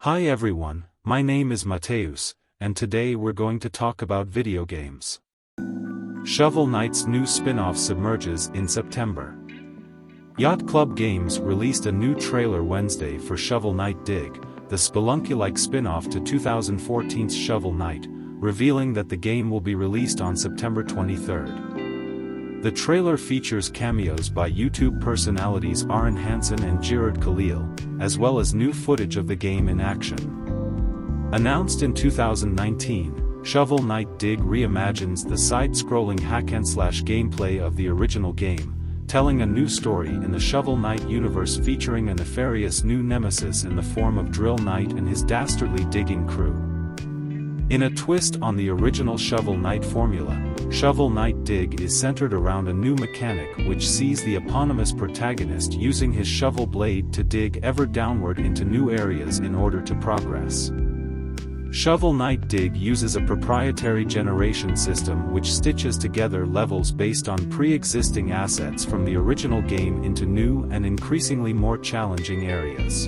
Hi everyone, my name is Mateus, and today we're going to talk about video games. Shovel Knight's new spin-off submerges in September. Yacht Club Games released a new trailer Wednesday for Shovel Knight Dig, the Spelunky-like spin-off to 2014's Shovel Knight, revealing that the game will be released on September 23rd. The trailer features cameos by YouTube personalities Aron Hansen and Gerard Khalil, as well as new footage of the game in action. Announced in 2019, Shovel Knight Dig reimagines the side-scrolling hack-and-slash gameplay of the original game, telling a new story in the Shovel Knight universe featuring a nefarious new nemesis in the form of Drill Knight and his dastardly digging crew. In a twist on the original Shovel Knight formula, Shovel Knight Dig is centered around a new mechanic which sees the eponymous protagonist using his shovel blade to dig ever downward into new areas in order to progress. Shovel Knight Dig uses a proprietary generation system which stitches together levels based on pre-existing assets from the original game into new and increasingly more challenging areas.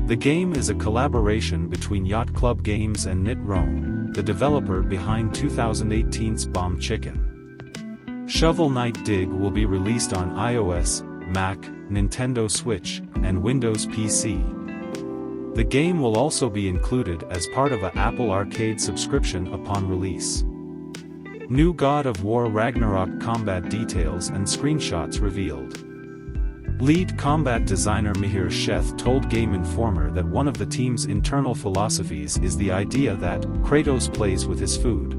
The game is a collaboration between Yacht Club Games and NetEase, the developer behind 2018's Bomb Chicken. Shovel Knight Dig will be released on iOS, Mac, Nintendo Switch, and Windows PC. The game will also be included as part of an Apple Arcade subscription upon release. New God of War Ragnarok combat details and screenshots revealed. Lead combat designer Mihir Sheth told Game Informer that one of the team's internal philosophies is the idea that Kratos plays with his food.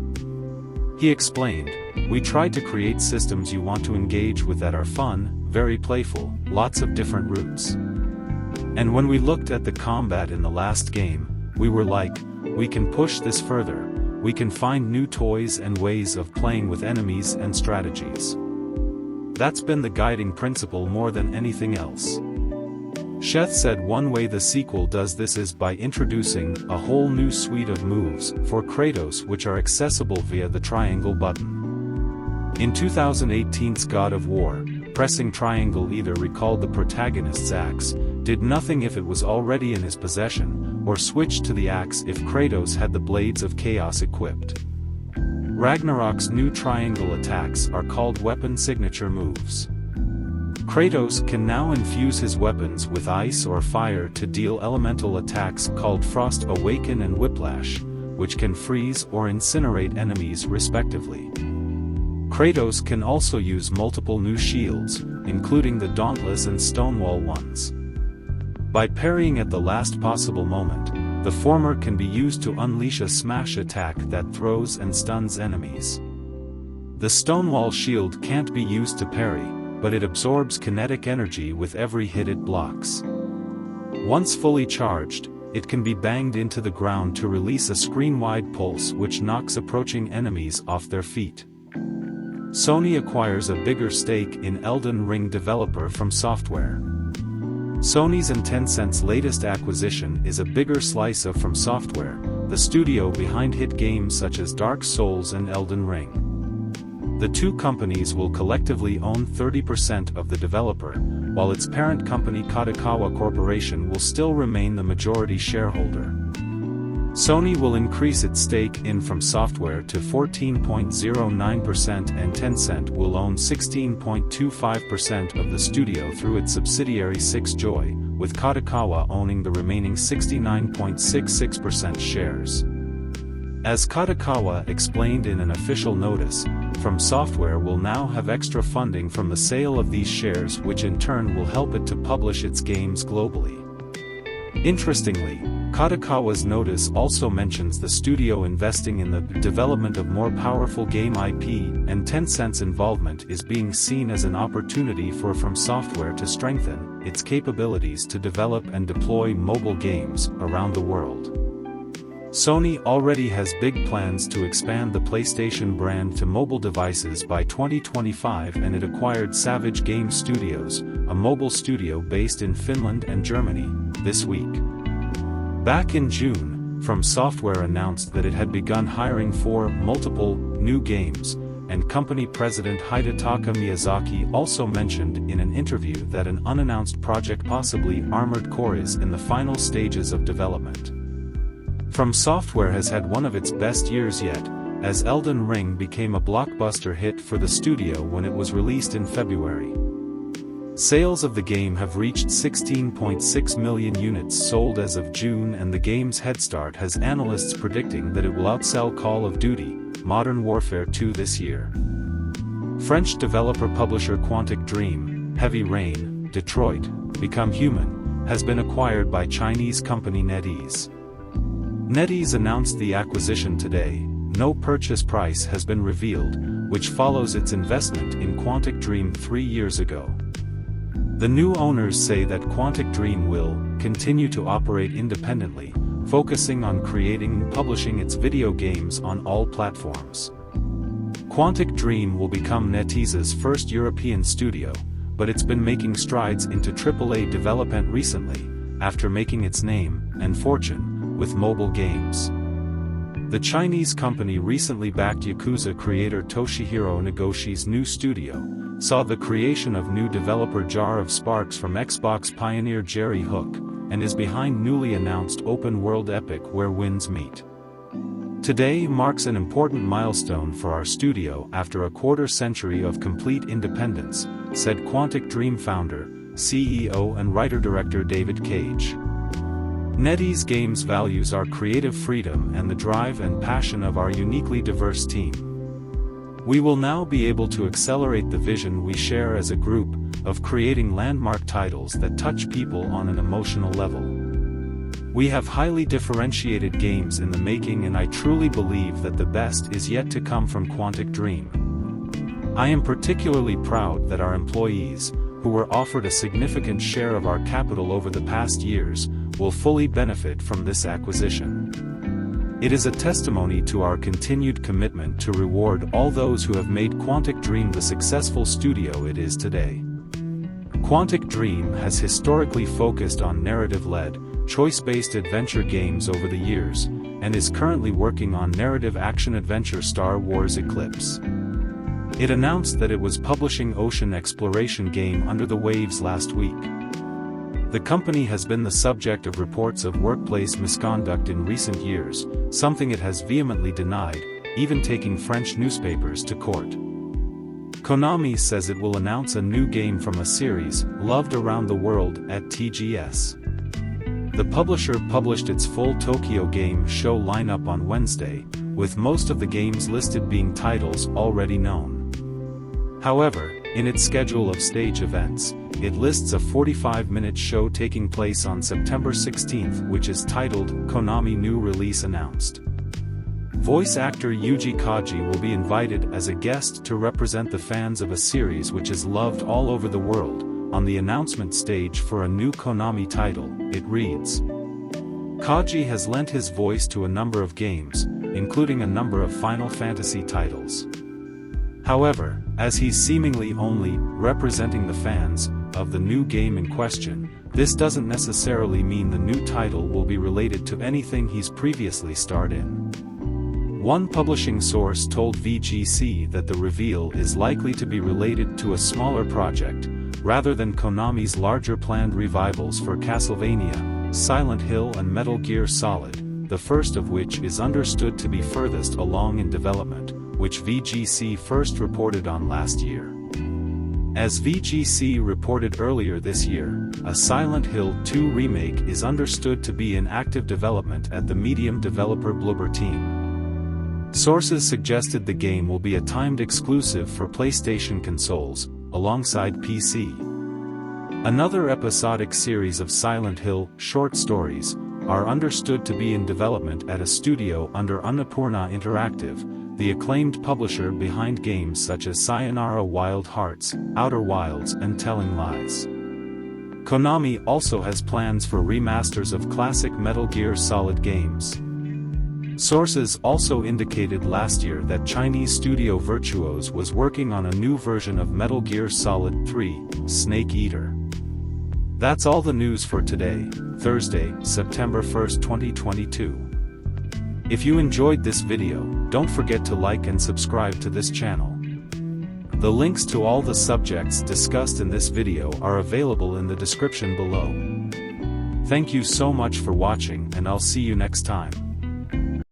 He explained, "We tried to create systems you want to engage with that are fun, very playful, lots of different routes. And when we looked at the combat in the last game, we were like, we can push this further, we can find new toys and ways of playing with enemies and strategies. That's been the guiding principle more than anything else." Sheth said one way the sequel does this is by introducing a whole new suite of moves for Kratos which are accessible via the triangle button. In 2018's God of War, pressing triangle either recalled the protagonist's axe, did nothing if it was already in his possession, or switched to the axe if Kratos had the Blades of Chaos equipped. Ragnarok's new triangle attacks are called weapon signature moves. Kratos can now infuse his weapons with ice or fire to deal elemental attacks called Frost Awaken and Whiplash, which can freeze or incinerate enemies respectively. Kratos can also use multiple new shields, including the Dauntless and Stonewall ones. By parrying at the last possible moment, the former can be used to unleash a smash attack that throws and stuns enemies. The Stonewall shield can't be used to parry, but it absorbs kinetic energy with every hit it blocks. Once fully charged, it can be banged into the ground to release a screen-wide pulse which knocks approaching enemies off their feet. Sony acquires a bigger stake in Elden Ring developer From Software. Sony's and Tencent's latest acquisition is a bigger slice of From Software, the studio behind hit games such as Dark Souls and Elden Ring. The two companies will collectively own 30% of the developer, while its parent company Kadokawa Corporation will still remain the majority shareholder. Sony will increase its stake in From Software to 14.09% and Tencent will own 16.25% of the studio through its subsidiary Sixjoy, with Kadokawa owning the remaining 69.66% shares. As Kadokawa explained in an official notice, From Software will now have extra funding from the sale of these shares which in turn will help it to publish its games globally. Interestingly, Kadokawa's notice also mentions the studio investing in the development of more powerful game IP, and Tencent's involvement is being seen as an opportunity for From Software to strengthen its capabilities to develop and deploy mobile games around the world. Sony already has big plans to expand the PlayStation brand to mobile devices by 2025 and it acquired Savage Game Studios, a mobile studio based in Finland and Germany, this week. Back in June, From Software announced that it had begun hiring for multiple new games, and company president Hidetaka Miyazaki also mentioned in an interview that an unannounced project, possibly Armored Core, is in the final stages of development. From Software has had one of its best years yet, as Elden Ring became a blockbuster hit for the studio when it was released in February. Sales of the game have reached 16.6 million units sold as of June, and the game's head start has analysts predicting that it will outsell Call of Duty: Modern Warfare 2 this year. French developer-publisher Quantic Dream, Heavy Rain, Detroit, Become Human, has been acquired by Chinese company NetEase. NetEase announced the acquisition today. No purchase price has been revealed, which follows its investment in Quantic Dream 3 years ago. The new owners say that Quantic Dream will continue to operate independently, focusing on creating and publishing its video games on all platforms. Quantic Dream will become NetEase's first European studio, but it's been making strides into AAA development recently, after making its name and fortune with mobile games. The Chinese company recently backed Yakuza creator Toshihiro Nagoshi's new studio, saw the creation of new developer Jar of Sparks from Xbox pioneer Jerry Hook, and is behind newly announced open-world epic Where Winds Meet. Today marks an important milestone for our studio after a quarter-century of complete independence, said Quantic Dream founder, CEO and writer-director David Cage. NetEase Games values our creative freedom and the drive and passion of our uniquely diverse team. We will now be able to accelerate the vision we share as a group, of creating landmark titles that touch people on an emotional level. We have highly differentiated games in the making, and I truly believe that the best is yet to come from Quantic Dream. I am particularly proud that our employees, who were offered a significant share of our capital over the past years, will fully benefit from this acquisition. It is a testimony to our continued commitment to reward all those who have made Quantic Dream the successful studio it is today. Quantic Dream has historically focused on narrative-led, choice-based adventure games over the years, and is currently working on narrative action-adventure Star Wars Eclipse. It announced that it was publishing ocean exploration game Under the Waves last week. The company has been the subject of reports of workplace misconduct in recent years, something it has vehemently denied, even taking French newspapers to court. Konami says it will announce a new game from a series, loved around the world, at TGS. The publisher published its full Tokyo Game Show lineup on Wednesday, with most of the games listed being titles already known. However, in its schedule of stage events, it lists a 45-minute show taking place on September 16, which is titled Konami New Release Announced. Voice actor Yuji Kaji will be invited as a guest to represent the fans of a series which is loved all over the world, on the announcement stage for a new Konami title, it reads. Kaji has lent his voice to a number of games, including a number of Final Fantasy titles. However, as he's seemingly only representing the fans of the new game in question, this doesn't necessarily mean the new title will be related to anything he's previously starred in. One publishing source told VGC that the reveal is likely to be related to a smaller project, rather than Konami's larger planned revivals for Castlevania, Silent Hill and Metal Gear Solid, the first of which is understood to be furthest along in development, which VGC first reported on last year. As VGC reported earlier this year, a Silent Hill 2 remake is understood to be in active development at the medium developer Bloober team. Sources suggested the game will be a timed exclusive for PlayStation consoles, alongside PC. Another episodic series of Silent Hill short stories are understood to be in development at a studio under Annapurna Interactive, the acclaimed publisher behind games such as Sayonara Wild Hearts, Outer Wilds and Telling Lies. Konami also has plans for remasters of classic Metal Gear Solid games. Sources also indicated last year that Chinese studio Virtuos was working on a new version of Metal Gear Solid 3, Snake Eater. That's all the news for today, Thursday, September 1st, 2022. If you enjoyed this video, don't forget to like and subscribe to this channel. The links to all the subjects discussed in this video are available in the description below. Thank you so much for watching, and I'll see you next time.